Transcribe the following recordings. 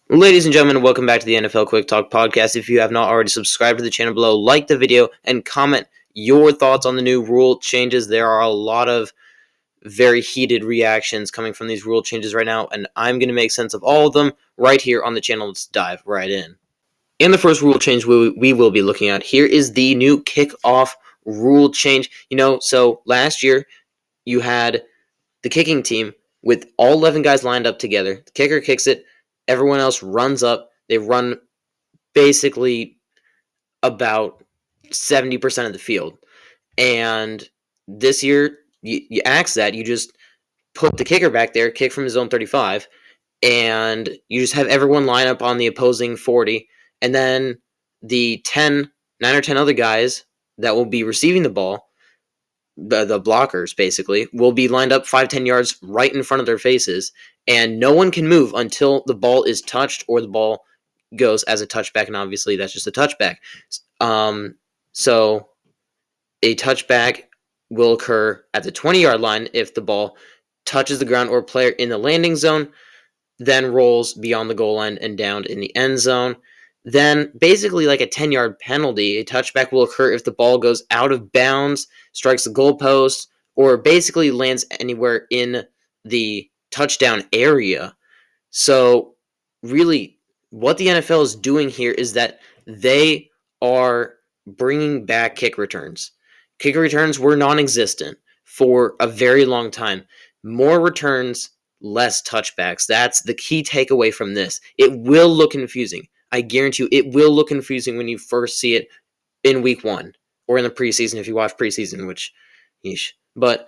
Ladies and gentlemen, welcome back to the NFL Quick Talk podcast. If you have not already subscribed to the channel below, like the video and comment your thoughts on the new rule changes. There are a lot of very heated reactions coming from these rule changes right now, and I'm going to make sense of all of them right here on the channel. Let's dive right in. And the first rule change we will be looking at here is the new kickoff rule change. So last year you had the kicking team with all 11 guys lined up together. The kicker kicks it. Everyone else runs up. They run basically about 70% of the field. And this year, you axe that. You just put the kicker back there, kick from his own 35, and you just have everyone line up on the opposing 40. And then the 9 or 10 other guys that will be receiving the ball, the blockers basically, will be lined up 5-10 yards right in front of their faces, and no one can move until the ball is touched or the ball goes as a touchback, and obviously that's just a touchback. So a touchback will occur at the 20-yard line if the ball touches the ground or player in the landing zone, then rolls beyond the goal line and down in the end zone. Then basically like a 10-yard penalty, a touchback will occur if the ball goes out of bounds, strikes the goalpost, or basically lands anywhere in the touchdown area. So really what the NFL is doing here is that they are bringing back kick returns. Kick returns were non-existent for a very long time. More returns, less touchbacks. That's the key takeaway from this. It will look confusing. I guarantee you it will look confusing when you first see it in week 1 or in the preseason if you watch preseason, which, yeesh. But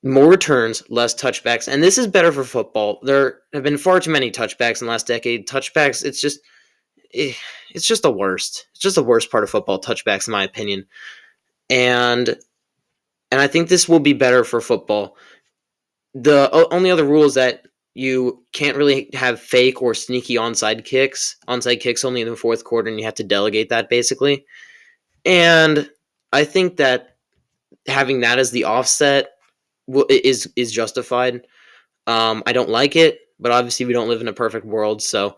more returns, less touchbacks, and this is better for football. There have been far too many touchbacks in the last decade. Touchbacks, it's just the worst. It's just the worst part of football, touchbacks, in my opinion. And I think this will be better for football. The only other rule is that you can't really have fake or sneaky onside kicks. Onside kicks only in the fourth quarter, and you have to delegate that, basically. And I think that having that as the offset is justified. I don't like it, but obviously we don't live in a perfect world. So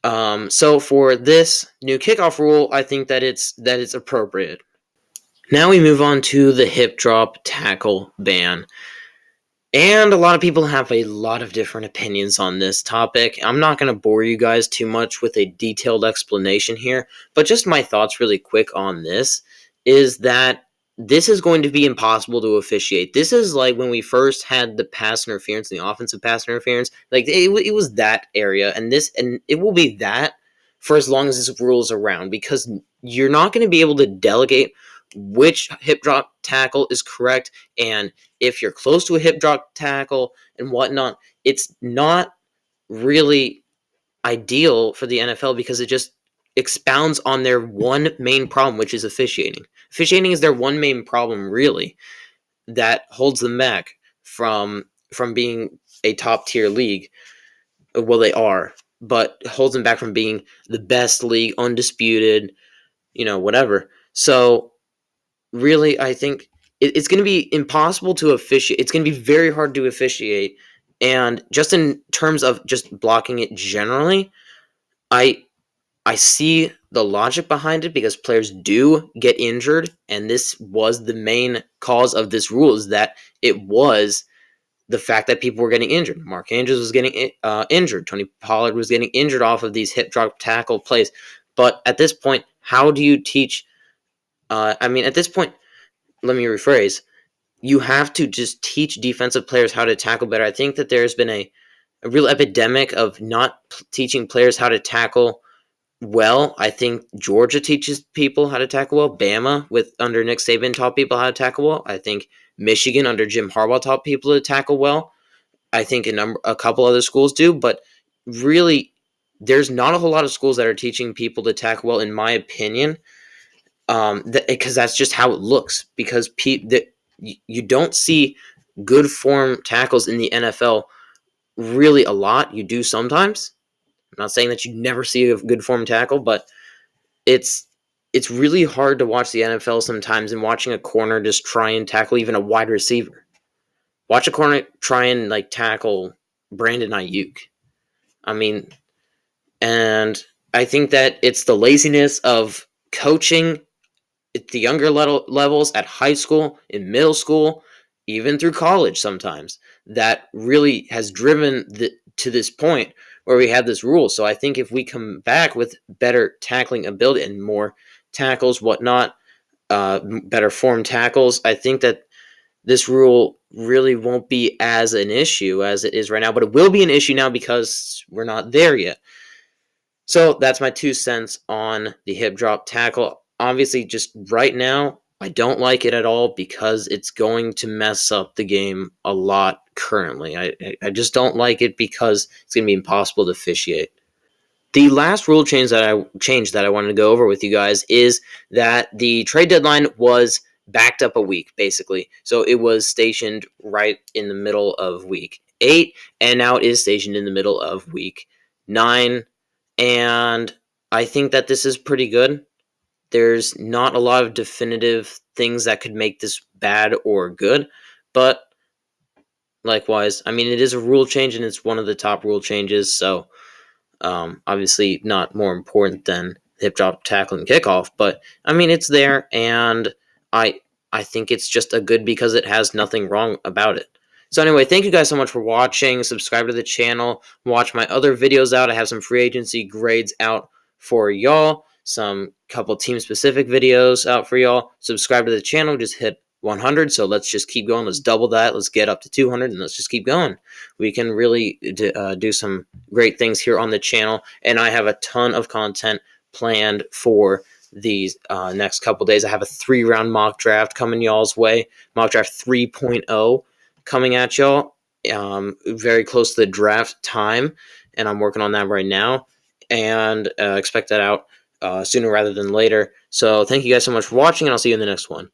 for this new kickoff rule, I think that it's appropriate. Now we move on to the hip drop tackle ban. And a lot of people have a lot of different opinions on this topic. I'm not going to bore you guys too much with a detailed explanation here, but just my thoughts really quick on this is that this is going to be impossible to officiate. This is like when we first had the pass interference, the offensive pass interference. Like it was that area, and it will be that for as long as this rule is around, because you're not going to be able to delegate which hip drop tackle is correct, and if you're close to a hip drop tackle and whatnot. It's not really ideal for the NFL because it just expounds on their one main problem, which is officiating. Officiating is their one main problem, really, that holds them back from being a top tier league. Well, they are, but holds them back from being the best league, undisputed, whatever. So really, I think it's going to be impossible to officiate. It's going to be very hard to officiate. And just in terms of just blocking it generally, I see the logic behind it because players do get injured, and this was the main cause of this rule, is that it was the fact that people were getting injured. Mark Andrews was getting injured. Tony Pollard was getting injured off of these hip drop tackle plays. But at this point, how do you teach? At this point, let me rephrase. You have to just teach defensive players how to tackle better. I think that there's been a real epidemic of not teaching players how to tackle well. I think Georgia teaches people how to tackle well. Bama, under Nick Saban, taught people how to tackle well. I think Michigan, under Jim Harbaugh, taught people to tackle well. I think a couple other schools do, but really, there's not a whole lot of schools that are teaching people to tackle well, in my opinion. Because that's just how it looks. Because you don't see good form tackles in the NFL really a lot. You do sometimes. I'm not saying that you never see a good form tackle, but it's really hard to watch the NFL sometimes, and watching a corner just try and tackle even a wide receiver. Watch a corner try and tackle Brandon Ayuk. I mean, And I think that it's the laziness of coaching at the younger levels at high school, in middle school, even through college sometimes, that really has driven to this point where we have this rule. So I think if we come back with better tackling ability and more tackles, whatnot, better form tackles, I think that this rule really won't be as an issue as it is right now, but it will be an issue now because we're not there yet. So that's my 2 cents on the hip drop tackle. Obviously, just right now, I don't like it at all because it's going to mess up the game a lot currently. I just don't like it because it's going to be impossible to officiate. The last rule change that I wanted to go over with you guys is that the trade deadline was backed up a week, basically. So it was stationed right in the middle of week 8, and now it is stationed in the middle of week 9. And I think that this is pretty good. There's not a lot of definitive things that could make this bad or good, but likewise, I mean, it is a rule change and it's one of the top rule changes, so obviously not more important than hip drop, tackle, and kickoff, but I mean it's there, and I I think it's just a good because it has nothing wrong about it. So anyway, thank you guys so much for watching. Subscribe to the channel. Watch my other videos out. I have some free agency grades out for y'all. Some couple team specific videos out for y'all. Subscribe to the channel. Just hit 100. So let's just keep going. Let's double that. Let's get up to 200, and let's just keep going. We can really do some great things here on the channel, and I have a ton of content planned for these next couple days. I have a 3-round mock draft coming y'all's way, mock draft 3.0 coming at y'all, very close to the draft time, and I'm working on that right now, and expect that out sooner rather than later. So thank you guys so much for watching, and I'll see you in the next one.